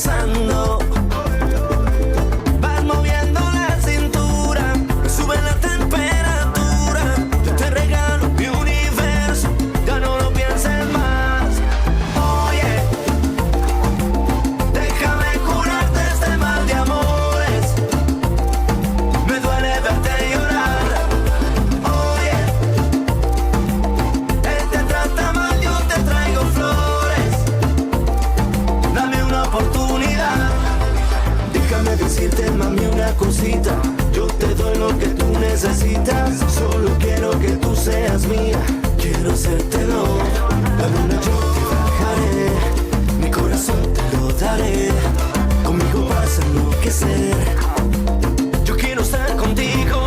gozando. Vas moviendo la cintura, sube la temperatura. Yo te regalo mi universo, ya no lo pienses más. Oye, déjame curarte este mal de amores. Me duele verte llorar. Oye, él te trata mal, yo te traigo flores. Dame una oportunidad. Déjame decirte, mami, una cosita. Yo te doy lo que tú necesitas. Solo quiero que tú seas mía. Quiero hacértelo. La luna yo te bajaré. Mi corazón te lo daré. Conmigo vas a enloquecer. Yo quiero estar contigo.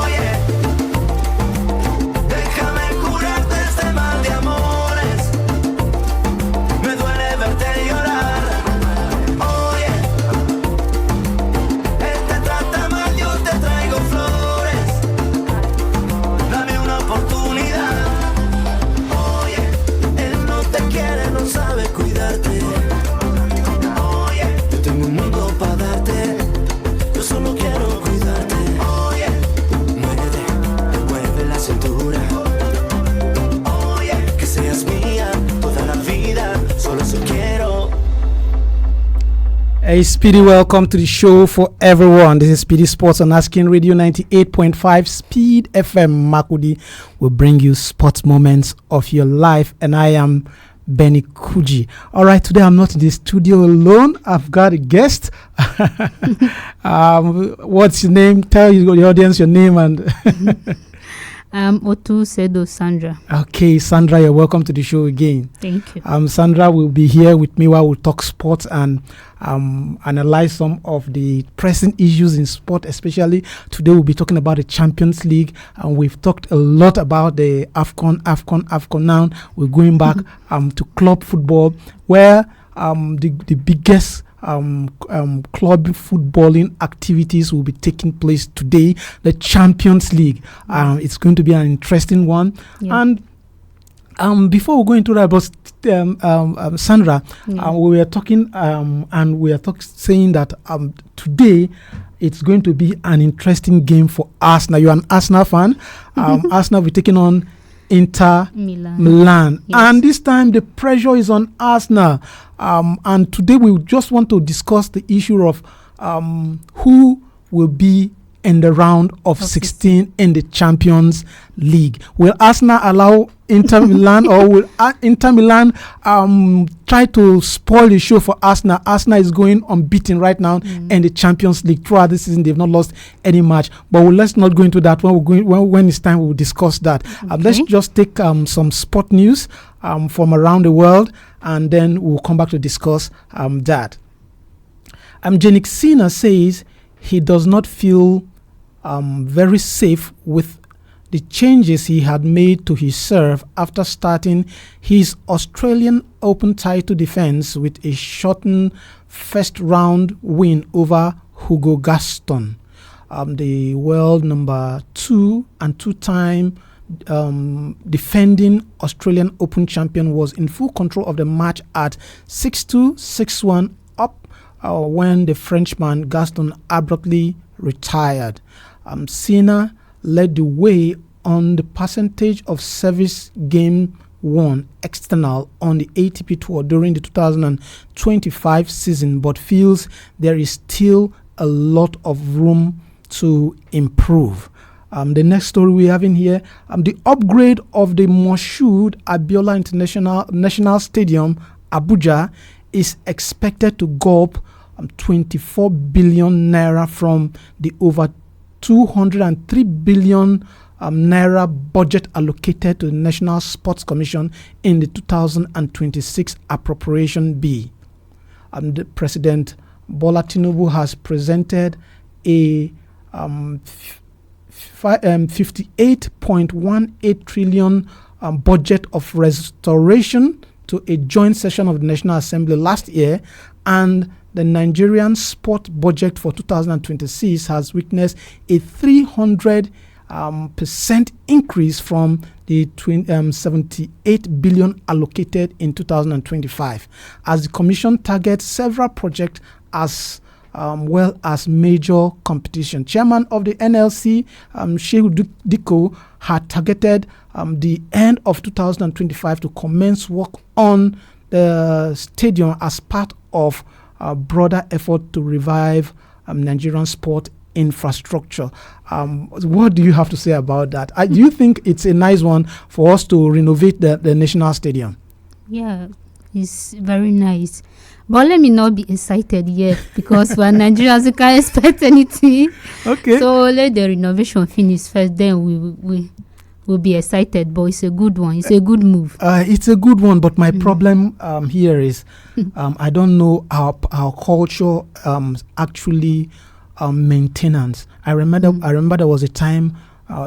Oye, déjame curarte este mal de amores. Me duele verte llorar. Oye, él te trata mal, yo te traigo flores. Dame una oportunidad. Oye, él no te quiere, no sabe cuidarte. Oye, yo tengo un mundo para darte. Yo solo quiero cuidarte. Oye, mueve la cintura. Oye, que seas mía toda la vida. Solo eso quiero. Hey Speedy, welcome to the show for everyone. This is Speedy Sports on Asking Radio 98.5 Speed FM Makudi. Will bring you sports moments of your life, and I am Benny Kuji. All right, today I'm not in the studio alone. I've got a guest. What's your name? Tell the audience your name and. Otu Sedo Sandra. Okay, Sandra, you're welcome to the show again. Thank you. Sandra will be here with me while we talk sports and analyze some of the pressing issues in sport, especially today we'll be talking about the Champions League, and we've talked a lot about the AFCON. Now we're going back to club football, where the biggest club footballing activities will be taking place today, the Champions League. It's going to be an interesting one. Yeah. And before we go into that, but Sandra, we were talking and we are saying that today it's going to be an interesting game for Arsenal. You're an Arsenal fan. Arsenal will be taking on Inter Milan. Yes. And this time the pressure is on Arsenal. And today we just want to discuss the issue of who will be in the round of 16 in the Champions League. Will Arsenal allow Inter Milan, or will Inter Milan try to spoil the show for Arsenal? Arsenal is going unbeaten right now in the Champions League. Throughout this season, they've not lost any match. But let's not go into that. When it's time, we'll discuss that. Let's just take some sport news from around the world, and then we'll come back to discuss that. Jannik Sinner says he does not feel very safe with the changes he had made to his serve after starting his Australian Open title defense with a shortened first round win over Hugo Gaston. The world number 2 and 2-time defending Australian Open champion was in full control of the match at 6-2, 6-1 up when the Frenchman Gaston abruptly retired. Sinner led the way on the percentage of service game won external on the ATP Tour during the 2025 season, but feels there is still a lot of room to improve. The next story we have in here, the upgrade of the Moshood Abiola National Stadium, Abuja, is expected to go up 24 billion naira from the over 203 billion naira budget allocated to the National Sports Commission in the 2026 appropriation bill. The President Bola Tinubu has presented a 58.18 trillion budget of restoration to a joint session of the National Assembly last year, and the Nigerian sport budget for 2026 has witnessed a 300 percent increase from the 78 billion allocated in 2025, as the Commission targets several projects as well as major competition. Chairman of the NLC, Shehu Diko, had targeted the end of 2025 to commence work on the stadium as part of a broader effort to revive Nigerian sport infrastructure. What do you have to say about that? Do you think it's a nice one for us to renovate the National Stadium? Yeah, it's very nice. But let me not be excited yet because we're Nigerians, we can't expect anything. Okay. So let the renovation finish first, then we'll be excited. But it's a good one. It's a good move. It's a good one, but my problem here is I don't know our culture actually maintenance. I remember there was a time,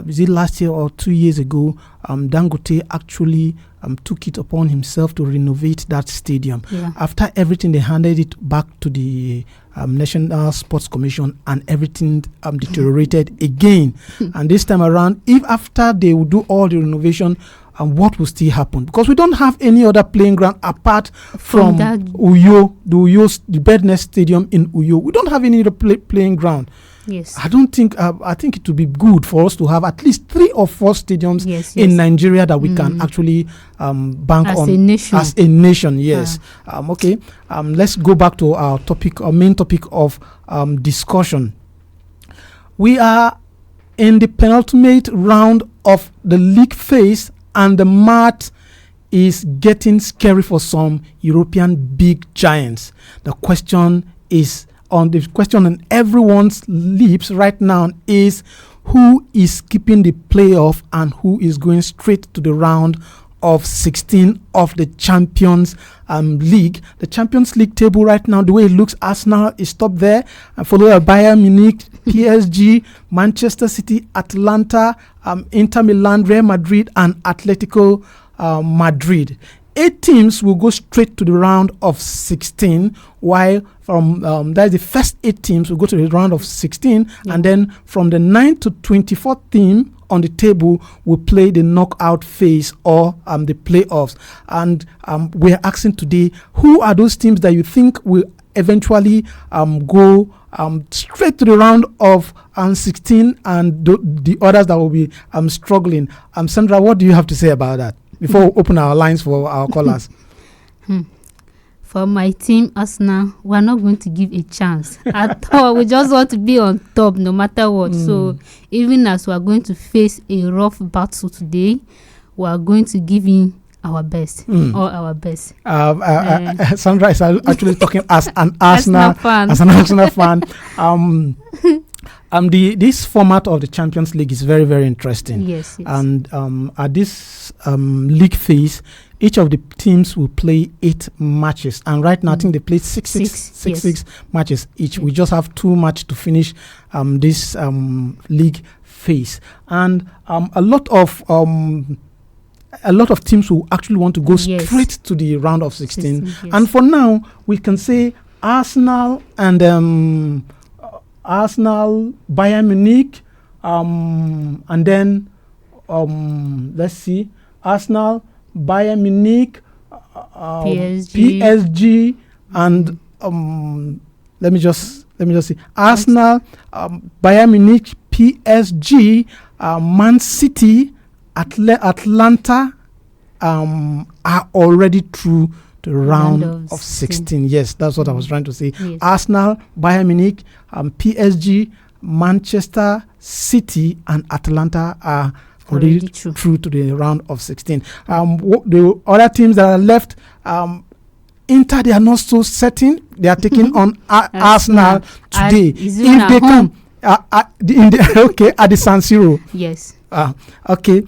is it last year or 2 years ago, Dangote actually took it upon himself to renovate that stadium. Yeah. After everything, they handed it back to the National Sports Commission, and everything deteriorated again. And this time around, if after they will do all the renovation, what will still happen? Because we don't have any other playing ground apart from Uyo, the Bedness Stadium in Uyo. We don't have any other playing ground. Yes. I think it would be good for us to have at least 3 or 4 stadiums in Nigeria that we can actually bank as on as a nation. Yes. Okay. Let's go back to our main topic of discussion. We are in the penultimate round of the league phase, and the math is getting scary for some European big giants. The question on everyone's lips right now is who is keeping the playoff and who is going straight to the round of 16 of the Champions League. The Champions League table right now, the way it looks, Arsenal is top there, followed by Bayern Munich, PSG, Manchester City, Atlanta, Inter Milan, Real Madrid, and Atletico Madrid. 8 teams will go straight to the round of 16, while from that's the first 8 teams will go to the round of 16, and then from the 9th to 24th team on the table will play the knockout phase or the playoffs. And we're asking today, who are those teams that you think will eventually go straight to the round of 16, and the others that will be struggling? Sandra, what do you have to say about that before we open our lines for our callers? For my team, Arsenal, we're not going to give a chance at all. We just want to be on top no matter what. So even as we are going to face a rough battle today, we are going to give in our best, all our best. Sandra is actually talking as an Arsenal fan. As an Arsenal fan. This format of the Champions League is very, very interesting. Yes. And at this league phase, each of the teams will play 8 matches. And right now, I think they played six matches each. We just have 2 matches to finish this league phase. And a lot of teams will actually want to go straight to the round of 16. And for now, we can say Arsenal and Bayern Munich, and then let's see, Arsenal, Bayern Munich, PSG, and let me just see, Arsenal, Bayern Munich, PSG, Man City, Atlanta are already through the round of 16. Yes, that's what I was trying to say. Yes. Arsenal, Bayern Munich, PSG, Manchester City, and Atlanta are already through to the round of 16. The other teams that are left, Inter, they are not so certain. They are taking on Arsenal today. If they come at the San Siro. Yes. Okay.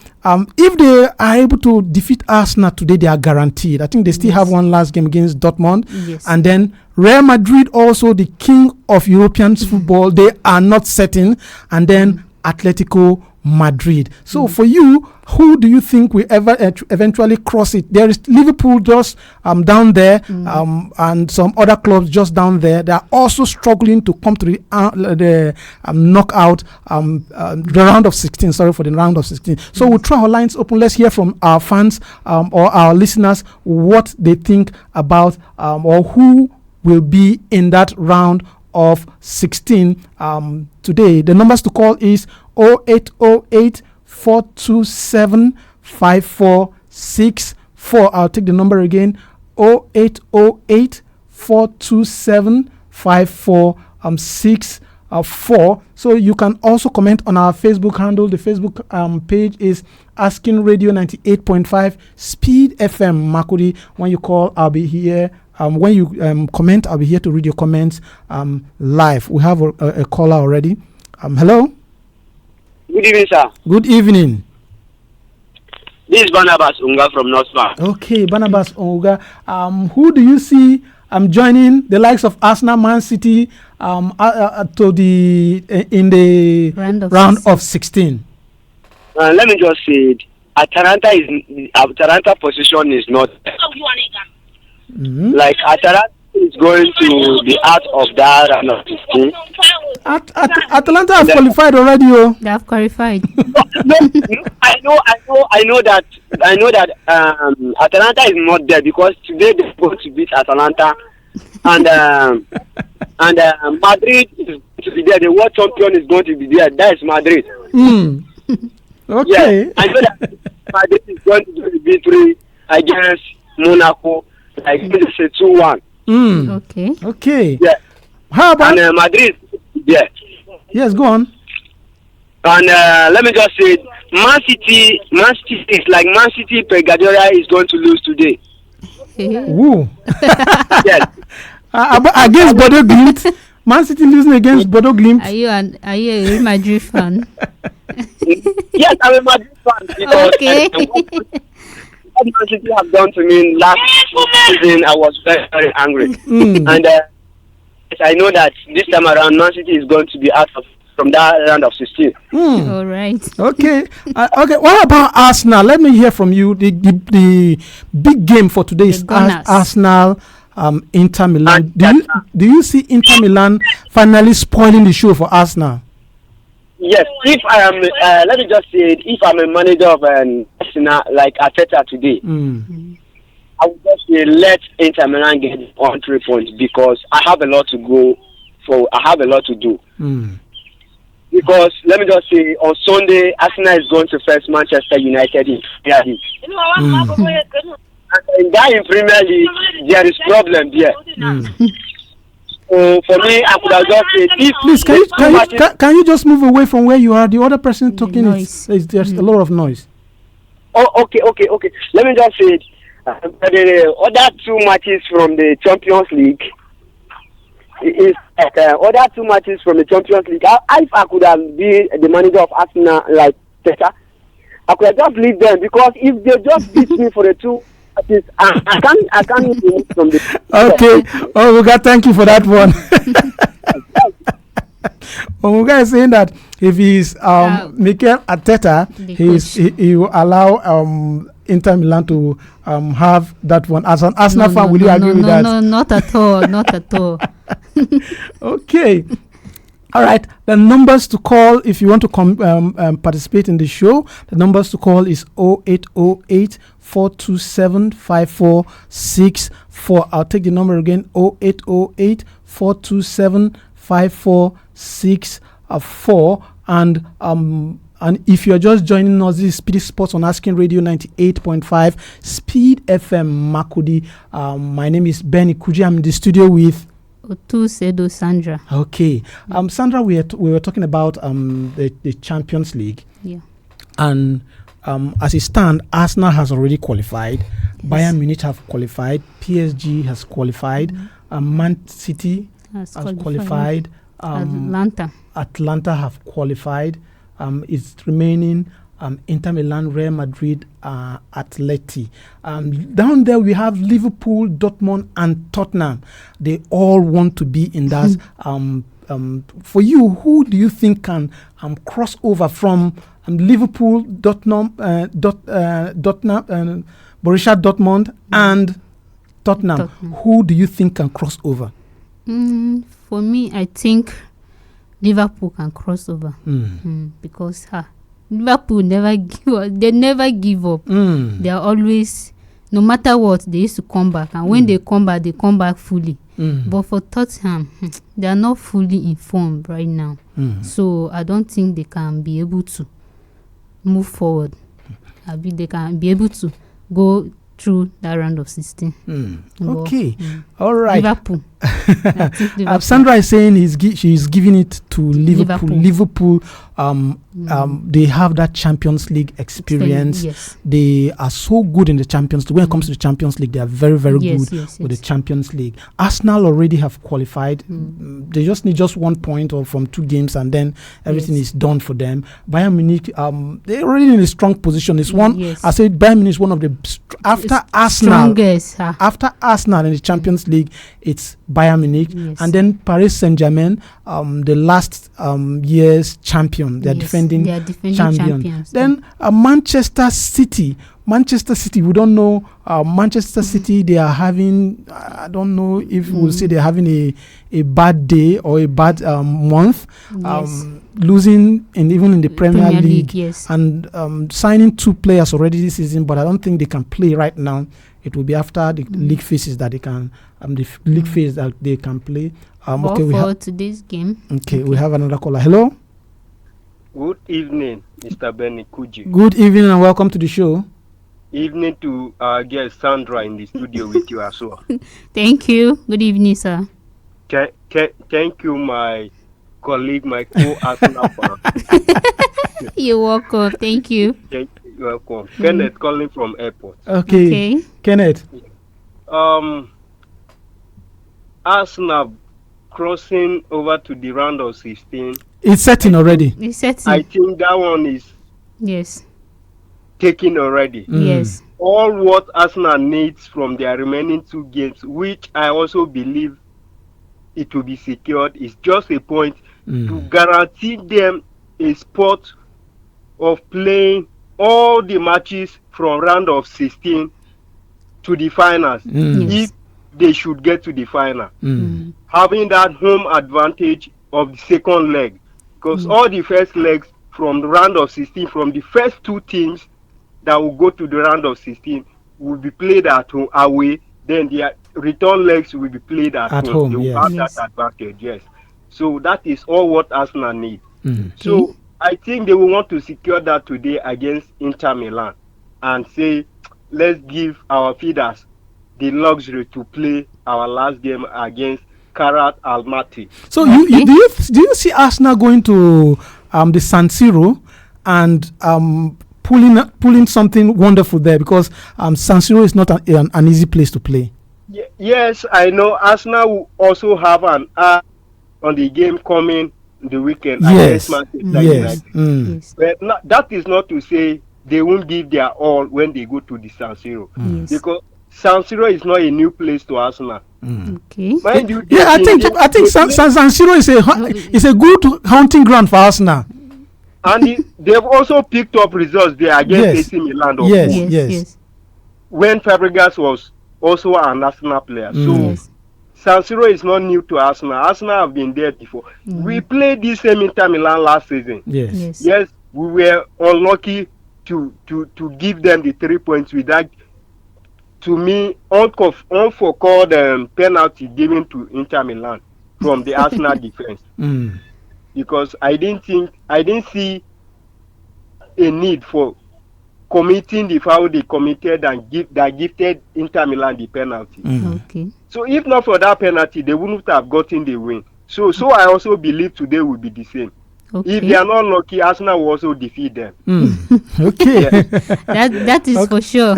If they are able to defeat Arsenal today, they are guaranteed. I think they still have one last game against Dortmund. Yes. And then Real Madrid, also the king of European football, they are not certain. And then Atletico Madrid. So for you, who do you think will ever eventually cross it? There is Liverpool just down there, and some other clubs just down there. They are also struggling to come to the knockout, the round of 16. Sorry for the round of 16. So we'll try our lines open. Let's hear from our fans or our listeners what they think about or who will be in that round of 16 today. The numbers to call is 0808 427 5464. I'll take the number again, 0808 427 5464. So you can also comment on our Facebook handle. The Facebook page is Asking Radio 98.5 Speed FM Makudi. When you call, I'll be here. When you comment, I'll be here to read your comments live. We have a caller already. Hello. Good evening, sir. Good evening. This is Barnabas Unga from North Bank. Okay, Barnabas Unga. Who do you see joining the likes of Arsenal, Man City to in the round of 16? Let me just say it. Atalanta position is not there. Like Atalanta is going to be out of that round of 16. Atalanta have qualified already. They have qualified. No, I know that Atalanta is not there because today they're going to beat Atalanta, and Madrid is going to be there. The world champion is going to be there. That is Madrid. Okay. Yeah, I know that Madrid is going to do the victory against Monaco. Like this is a 2-1. Okay. Yeah. How about Madrid? Yeah. Yes, go on. And let me just say, Man City is like Man City. Pep Guardiola is going to lose today. Woo. Yes. Against Bodo Glimt. Man City losing against Bodo Glimt. Are you a Real Madrid fan? Yes, I'm a Madrid fan because Okay. what Man City have done to me last season, I was very, very angry. And I know that this time around, Man City is going to be out from that round of 16. All right. Okay. Okay. What about Arsenal? Let me hear from you. The big game for today is Arsenal, Inter Milan. Do you see Inter Milan finally spoiling the show for Arsenal? Yes. If I am, let me just say it. If I'm a manager of Arsenal like Arteta today, I would just say let Inter Milan get on 3 points because I have a lot to go for. I have a lot to do. Because let me just say, on Sunday, Arsenal is going to face Manchester United in Premier League. And in that Premier League, there is problem there. So for me, I could have just said, please can you just move away from where you are? The other person talking there's a lot of noise. Oh, okay. Let me just say it. The other 2 matches from the Champions League is other 2 matches from the Champions League. If I could have been the manager of Arsenal like Teta, I could have just leave them because if they just beat me for the 2 matches, I can't even from the. Okay. Oh, thank you for that one. Omuga is saying that if he's Mikel Arteta, he will allow Inter Milan to have that one. As an Arsenal fan, will you agree with that? No, not at all. Not at all. Okay. All right. The numbers to call if you want to participate in the show, the numbers to call is 0808 427 5464. I'll take the number again, 0808 427 5464. And if you're just joining us, this is Speedy Sports on Asking Radio 98.5 Speed FM Makudi. My name is Benny Kuji. I'm in the studio with Otusedo Sandra. Okay. Sandra, we were talking about the Champions League. Yeah. And as it stands, Arsenal has already qualified. Yes. Bayern Munich have qualified. PSG has qualified. Man City has qualified. Atlanta have qualified. It's remaining Inter Milan, Real Madrid, Atleti. Down there we have Liverpool, Dortmund, and Tottenham. They all want to be in that. For you, who do you think can cross over from Liverpool, Tottenham, Borussia Dortmund, and Tottenham. Who do you think can cross over? For me, I think Liverpool can cross over because Liverpool never give up. They never give up. They are always, no matter what, they used to come back, and when they come back fully. But for Tottenham, they are not fully informed right now, so I don't think they can be able to move forward. They can be able to go through that round of 16. Okay, all right. Liverpool. Sandra is saying she's giving it to Liverpool. They have that Champions League experience. Yes. They are so good in the Champions League. When it comes to the Champions League, they are very, very good with the Champions League. Arsenal already have qualified. They just need 1 point or from 2 games, and then everything is done for them. Bayern Munich, they're already in a strong position. It's one. I said Bayern Munich is one of the after Arsenal in the Champions League. It's Bayern Munich, and then Paris Saint-Germain, the last year's champion. They're defending champions. Then Manchester City, we don't know. Manchester City, they are having, I don't know if we'll say they're having a bad day or a bad month, losing even in the Premier League. And signing 2 players already this season, but I don't think they can play right now. It will be after the league phases that they can, phase that they can play. For today's game. Okay, we have another caller. Hello. Good evening, Mr. Benny Kuji. Good evening and welcome to the show. Evening to our guest Sandra in the studio with you as well. Thank you. Good evening, sir. Thank you, my colleague, my co-Arsenal fan. You're welcome. Thank you. You're welcome. Kenneth calling from airport. Okay. Kenneth. Arsenal crossing over to the round of 16. It's setting already. It's setting. I think that one is taken already. Yes. All what Arsenal needs from their remaining 2 games, which I also believe it will be secured, is just a point to guarantee them a spot of playing all the matches from round of 16 to the finals. If they should get to the final. Having that home advantage of the second leg. Because all the first legs from the round of 16, from the first 2 teams that will go to the round of 16, will be played at home away. Then the return legs will be played at home. They will have that advantage, yes. So that is all what Arsenal need. So I think they will want to secure that today against Inter Milan and say, let's give our feeders the luxury to play our last game against Karat Almaty. So do you see Arsenal going to the San Siro and pulling something wonderful there, because San Siro is not an easy place to play? Yes, I know. Arsenal will also have an eye on the game coming the weekend against Manchester United. But that is not to say they won't give their all when they go to the San Siro, because San Siro is not a new place to Arsenal. Okay. Mind you, I think San Siro is a good hunting ground for Arsenal. And they've also picked up results there against AC Milan. Yes. When Fabregas was also an Arsenal player. So San Siro is not new to Arsenal. Arsenal have been there before. We played this same Inter Milan last season. Yes, we were unlucky to give them the 3 points with that, to me, unforecalled penalty given to Inter Milan from the Arsenal defense. Because I didn't see a need for committing the foul they committed and gifted Inter Milan the penalty. Okay. So if not for that penalty, they wouldn't have gotten the win. So I also believe today will be the same. Okay. If they are not lucky, Arsenal will also defeat them. Okay. That is for sure.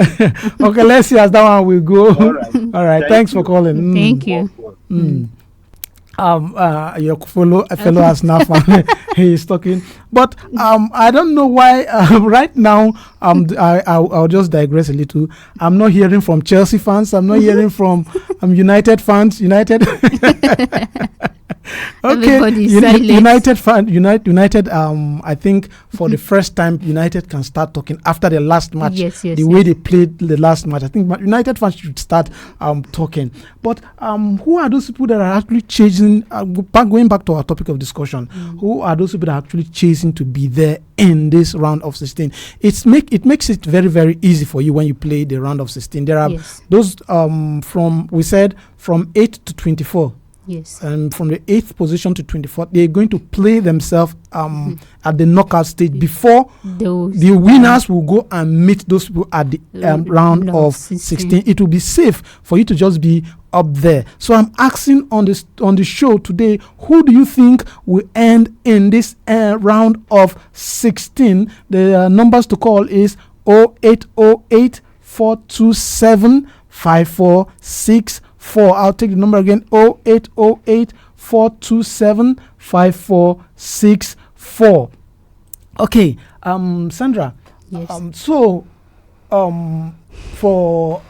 Okay, let's see as that one will go. All right. Thanks for calling. Thank you. Your fellow Arsenal fan, he is talking, but I don't know why right now. I'll just digress a little. I'm not hearing from Chelsea fans. I'm not hearing from United fans. Everybody is silent. United. I think for the first time, United can start talking after the last match. Yes. Way they played the last match, I think United fans should start talking. But who are those people that are actually chasing? Going back to our topic of discussion, who are those people that are actually chasing to be there in this round of 16? It makes it very, very easy for you when you play the round of 16. There are those from 8 to 24. Yes. And from the 8th position to 24th, they're going to play themselves at the knockout stage before the winners will go and meet those people at the round of 16. It will be safe for you to just be up there. So I'm asking on the show today, who do you think will end in this round of 16? The numbers to call is 0808 427 5464. I'll take the number again, 0808 427 5464. Okay, Sandra. Yes. For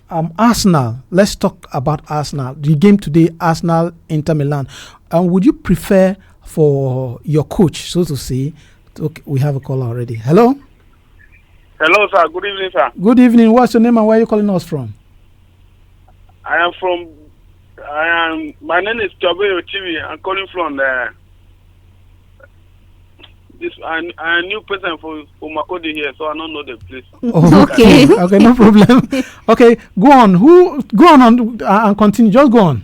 Arsenal, let's talk about Arsenal. The game today, Arsenal Inter Milan. Would you prefer for your coach, so to say? Okay, we have a caller already. Hello. Hello, sir. Good evening, sir. Good evening. What's your name and where are you calling us from? My name is Chobe Ochibi. I'm calling from I'm a new person for Makodi here, so I don't know the place. Oh, okay, no problem. Okay, go on. And continue. Just go on.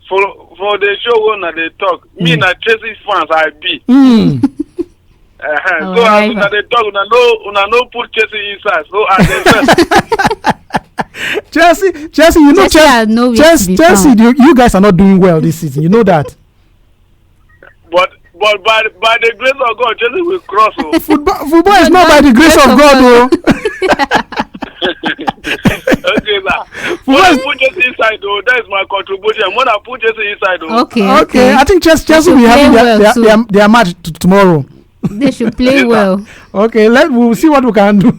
For the show when they talk, me and Chelsea fans I be. So as they talk, una no put Chelsea inside. So I Chelsea, you know Chelsea, you guys are not doing well this season. You know that. But by the grace of God, Chelsea will cross. Football is not by the grace of God, though. Okay, sir. When I put Chelsea inside, though, that is my contribution. When I put Chelsea inside, though. Okay. I think Chelsea will have their match tomorrow. They should play well. Okay, we'll see what we can do.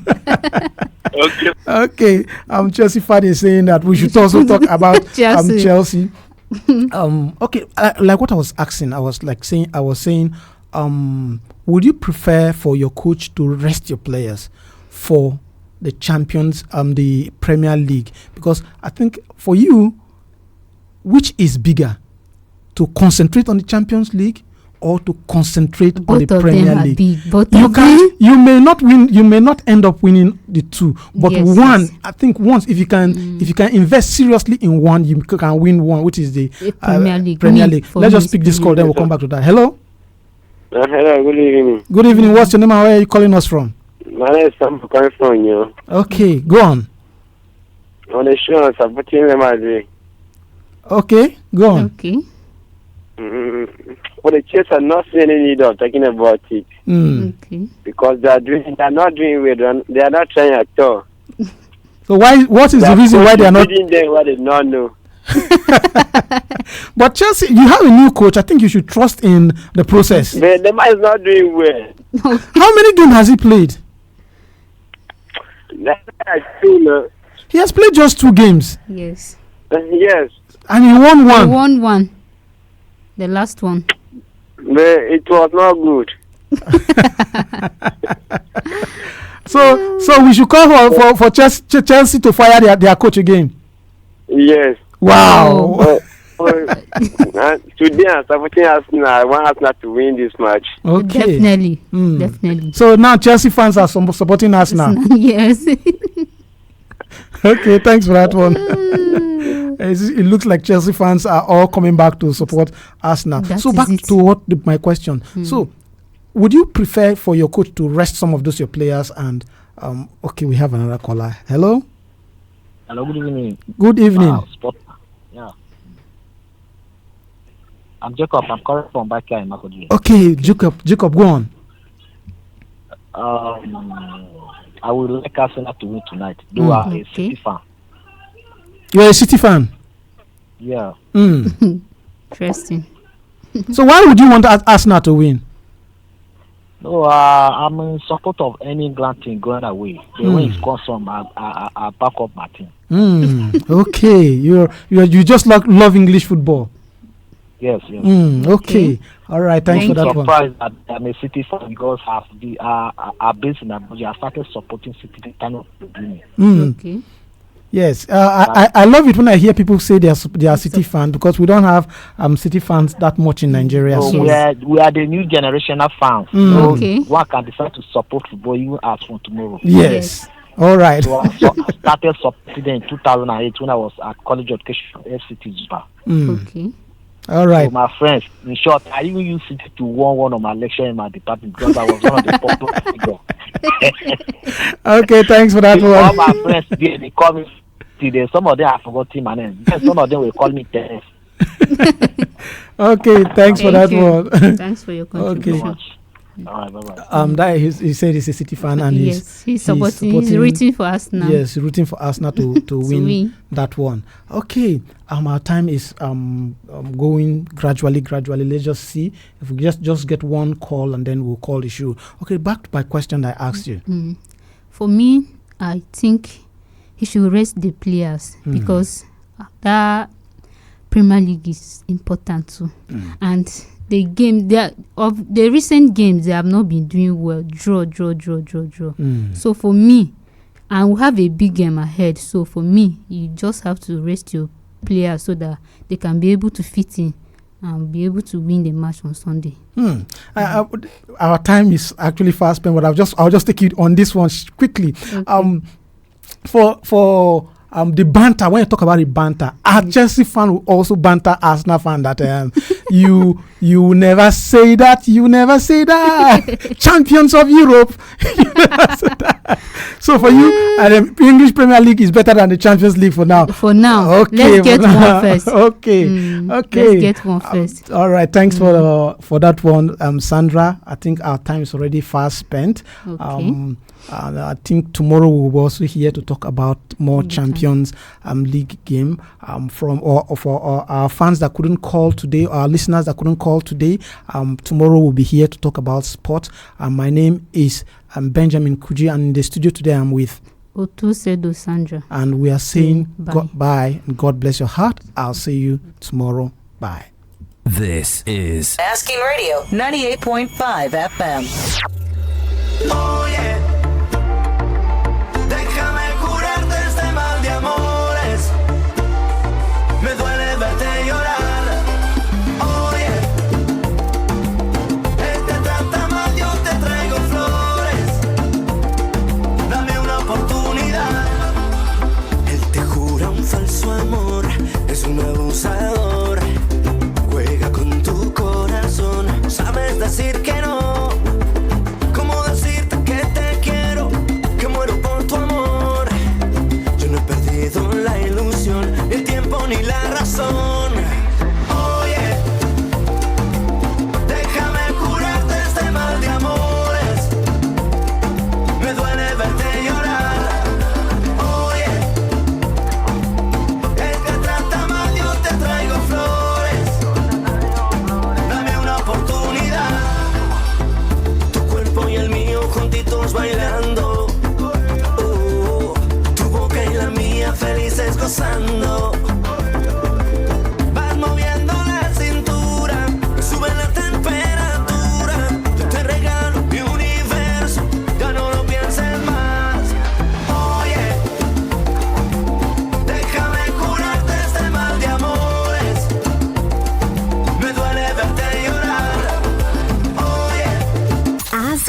Okay. Chelsea fan is saying that we should also talk about Chelsea. Okay, like what I was asking, I was saying, would you prefer for your coach to rest your players for the champions, the Premier League? Because I think for you, which is bigger, to concentrate on the Champions League or to concentrate on the Premier League? You may not win. You may not end up winning the two, but I think once if you can invest seriously in one, you can win one, which is the Premier League. Let's just pick this call, then we'll come back to that. Hello. Hello. Good evening. Good evening. What's your name and where are you calling us from? My name is Sam calling from you. Okay, go on. On the show, I'm supporting Real Madrid. Okay, go on. Okay. For the Chiefs, I'm not seeing any need of talking about it. Okay. Because they are not doing well. They are not trying at all. So what is the reason why they are not? Them what they not know. But Chelsea, you have a new coach. I think you should trust in the process. But the man is not doing well. How many games has he played? He has played just 2 games. Yes. Yes. And he won one. He won one. The last one. But it was not good. So we should call for Chelsea to fire their coach again. Yes. Wow. Today I'm supporting Arsenal. I want Arsenal to win this match. Okay. Definitely. So now Chelsea fans are supporting Arsenal. Yes. Okay, thanks for that one. It looks like Chelsea fans are all coming back to support Arsenal. So back to my question. So would you prefer for your coach to rest some of your players and okay, we have another caller. Hello? Hello, good evening. Good evening. Yeah. I'm Jacob. I'm calling from back here in Makodi. Okay, Jacob, go on. I would like Arsenal to win tonight. Though I'm a City fan. You're a City fan? Yeah. Interesting. So why would you want Arsenal to win? No, I'm in support of any England team going away. The way it's concerned, I back up my team. Okay, you just love English football. Yes, yes. Okay. All right. Thanks for that I'm one. surprised that I'm a City fan because our base in Abuja. I started supporting City the time of the beginning. Okay. Yes, I love it when I hear people say they are City fans, because we don't have City fans that much in Nigeria. So So we are the new generational fans. Okay. One can decide to support football even as from tomorrow. yes. All right. So I started supporting them in 2008 when I was at College of Education FCT Zuba. Okay. All right. So my friends, in short, I even used City to won one of my lectures in my department because I was one of the popular figures. Okay, thanks for that All one. my friends, they call me today. Some of them I forgot my name. Then some of them will call me Dennis. Okay, thanks for that Thank you. one. Thanks for your Okay. contribution. All right, bye-bye. That he said he's a City fan and Yes, he's supporting. He's rooting for us now. Yes, rooting for Arsenal to win that one. Okay, our time is going gradually. Let's just see if we just get one call and then we'll call the show. Okay, back to my question I asked you. For me, I think he should rest the players because that Premier League is important too, and the game of the recent games they have not been doing well. Draw. So for me, and we have a big game ahead. So for me, you just have to rest your players so that they can be able to fit in and be able to win the match on Sunday. Our time is actually fast spent, but I'll just take it on this one quickly. Okay. For the banter, when you talk about the banter, a Chelsea fan will also banter Arsenal fan that you never say that, champions of Europe. You never say that. So for you, the English Premier League is better than the Champions League for now. For now, Okay, let's get one first. Okay. Let's get one first. All right, thanks for that one, Sandra. I think our time is already fast spent. Okay. I think tomorrow we will also here to talk about more Champions League game for our fans that couldn't call today, our listeners that couldn't call today. Tomorrow we'll be here to talk about sport. My name is Benjamin Kuji, and in the studio today I'm with Otusedo Sandra. And we are saying Bye. Bye and God bless your heart. I'll see you tomorrow. Bye. This is Asking Radio 98.5 FM. Oye, déjame curarte este mal de amores. Me duele verte llorar. Oye, él te trata mal, yo te traigo flores. Dame una oportunidad. Él te jura un falso amor, es un abusador. Juega con tu corazón, sabes decir que no. Ni la razón. Oye, déjame curarte este mal de amores. Me duele verte llorar. Oye, él te trata mal, yo te traigo flores. Dame una oportunidad. Tu cuerpo y el mío juntitos bailando. Tu boca y la mía felices gozando.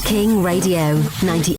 King Radio 98.